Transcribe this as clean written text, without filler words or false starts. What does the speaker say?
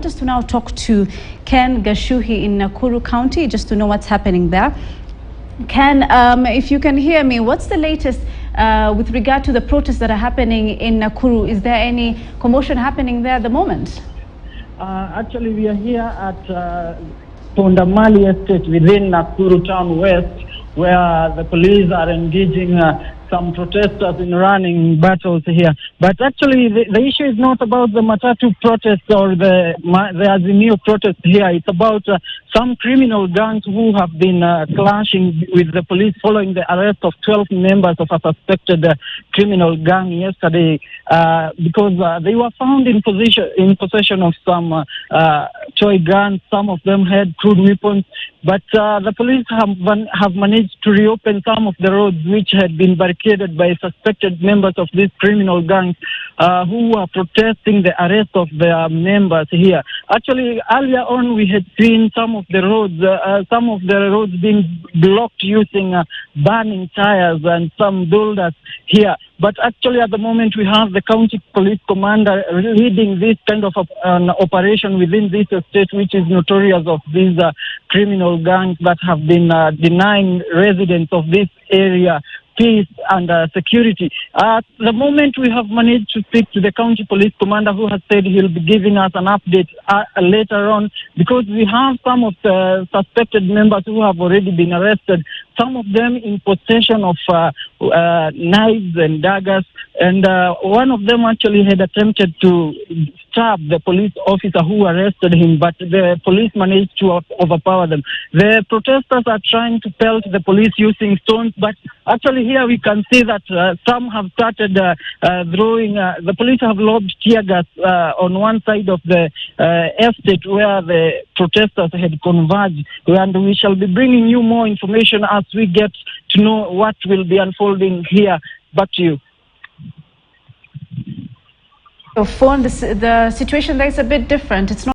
want us to now talk to Ken Gashuhi in Nakuru County, just to know what's happening there. Ken, if you can hear me, what's the latest with regard to the protests that are happening in Nakuru? Is there any commotion happening there at the moment? Actually, we are here at Pondamali Estate within Nakuru Town West, where the police are engaging some protesters in running battles here. But actually, the issue is not about the Matatu protests or the Azimio protest here. It's about some criminal gangs who have been clashing with the police following the arrest of 12 members of a suspected criminal gang yesterday because they were found in possession of some toy guns. Some of them had crude weapons. But the police have managed to reopen some of the roads which had been barricaded by suspected members of these criminal gangs who were protesting the arrest of their members here. Actually, earlier on, we had seen some of the roads being blocked using burning tires and some boulders here. But actually, at the moment, we have the county police commander leading this kind of an operation within this estate, which is notorious of these criminal gangs that have been denying residents of this area peace and security. At the moment, we have managed to speak to the county police commander, who has said he'll be giving us an update later on, because we have some of the suspected members who have already been arrested, some of them in possession of knives and daggers, and one of them actually had attempted to stab the police officer who arrested him, but the police managed to overpower them. The protesters are trying to pelt the police using stones, but actually here we can see that some have started throwing, the police have lobbed tear gas on one side of the estate where the protesters had converged, and we shall be bringing you more information as we get to know what will be unfolding here. Back to you. Your phone, the situation there is a bit different. It's not